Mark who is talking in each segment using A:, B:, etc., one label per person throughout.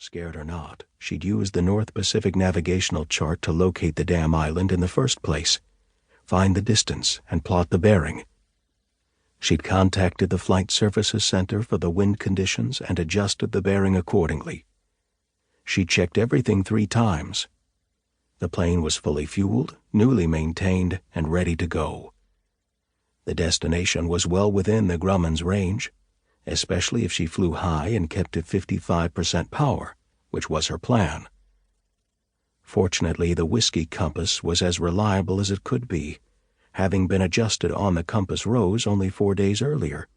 A: Scared or not, she'd used the North Pacific navigational chart to locate the damn island in the first place, find the distance, and plot the bearing. She'd contacted the Flight Services Center for the wind conditions and adjusted the bearing accordingly. She checked everything 3 times. The plane was fully fueled, newly maintained, and ready to go. The destination was well within the Grumman's range, especially if she flew high and kept at 55% power, which was her plan. Fortunately, the whiskey compass was as reliable as it could be, having been adjusted on the compass rose only 4 days earlier.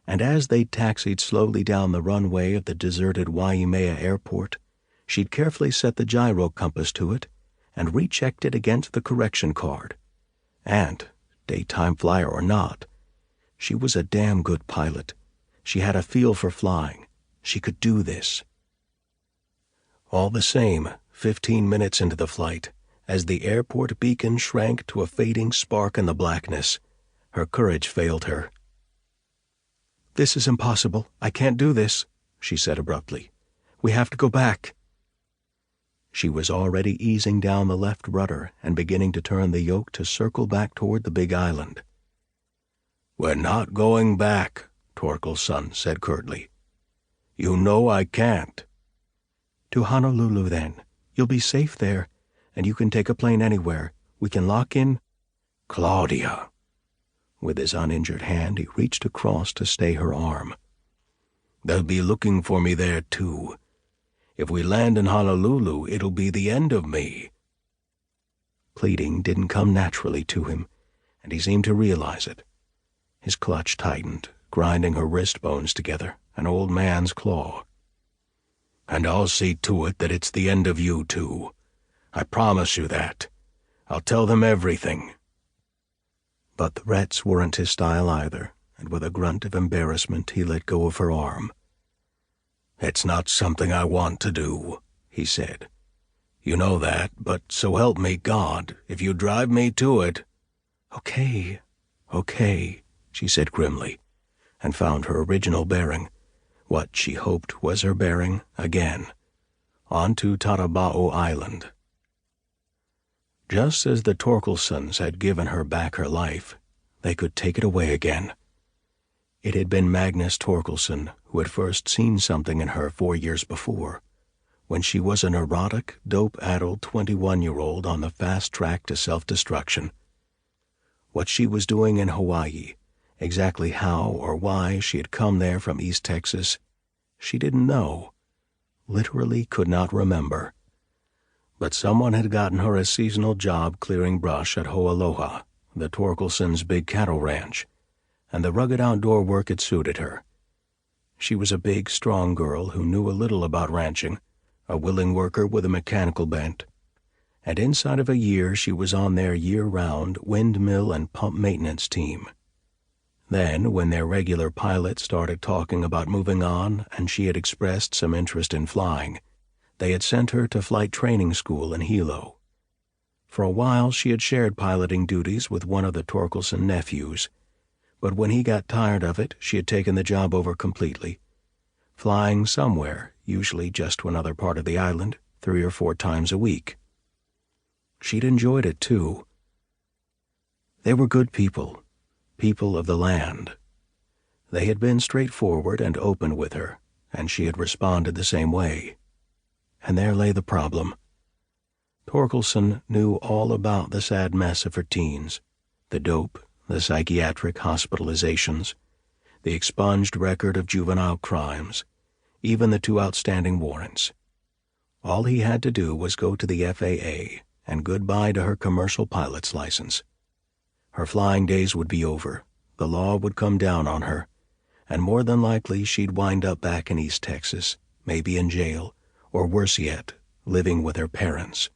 A: And as they taxied slowly down the runway of the deserted Waimea airport, she'd carefully set the gyro compass to it and rechecked it against the correction card. And, daytime flyer or not, she was a damn good pilot. She had a feel for flying. She could do this. All the same, 15 minutes into the flight, as the airport beacon shrank to a fading spark in the blackness, her courage failed her. "This is impossible. I can't do this," she said abruptly. "We have to go back." She was already easing down the left rudder and beginning to turn the yoke to circle back toward the big island. "We're not going back," Torkelsson said curtly. "You know I can't." "To Honolulu, then. You'll be safe there, and you can take a plane anywhere. We can lock in—" "Claudia." With his uninjured hand, he reached across to stay her arm. "They'll be looking for me there, too. If we land in Honolulu, it'll be the end of me." Pleading didn't come naturally to him, and he seemed to realize it. His clutch tightened, grinding her wrist bones together, an old man's claw. "And I'll see to it that it's the end of you two. I promise you that. I'll tell them everything." But threats weren't his style either, and with a grunt of embarrassment he let go of her arm. "It's not something I want to do," he said. "You know that, but so help me God, if you drive me to it—" "Okay, okay," she said grimly, and found her original bearing, what she hoped was her bearing, again, onto Tarabao Island. Just as the Torkelssons had given her back her life, they could take it away again. It had been Magnus Torkelsson who had first seen something in her 4 years before, when she was a neurotic, dope-addled 21-year-old on the fast track to self-destruction. What she was doing in Hawaii, exactly how or why she had come there from East Texas, she didn't know, literally could not remember. But someone had gotten her a seasonal job clearing brush at Ho'aloha, the Torkelssons' big cattle ranch, and the rugged outdoor work had suited her. She was a big, strong girl who knew a little about ranching, a willing worker with a mechanical bent, and inside of a year she was on their year-round windmill and pump maintenance team. Then, when their regular pilot started talking about moving on and she had expressed some interest in flying, they had sent her to flight training school in Hilo. For a while she had shared piloting duties with one of the Torkelsson nephews, but when he got tired of it, she had taken the job over completely, flying somewhere, usually just to another part of the island, 3 or 4 times a week. She'd enjoyed it, too. They were good people, people of the land. They had been straightforward and open with her, and she had responded the same way. And there lay the problem. Torkelsson knew all about the sad mess of her teens, the dope, the psychiatric hospitalizations, the expunged record of juvenile crimes, even the 2 outstanding warrants. All he had to do was go to the FAA and goodbye to her commercial pilot's license. Her flying days would be over, the law would come down on her, and more than likely she'd wind up back in East Texas, maybe in jail, or worse yet, living with her parents.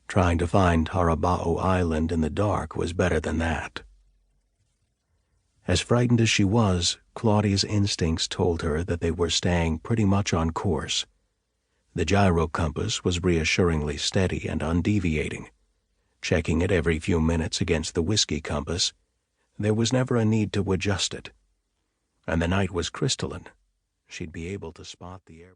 A: Trying to find Tarabao Island in the dark was better than that. As frightened as she was, Claudia's instincts told her that they were staying pretty much on course. The gyro compass was reassuringly steady and undeviating. Checking it every few minutes against the whiskey compass, there was never a need to adjust it. And the night was crystalline. She'd be able to spot the air.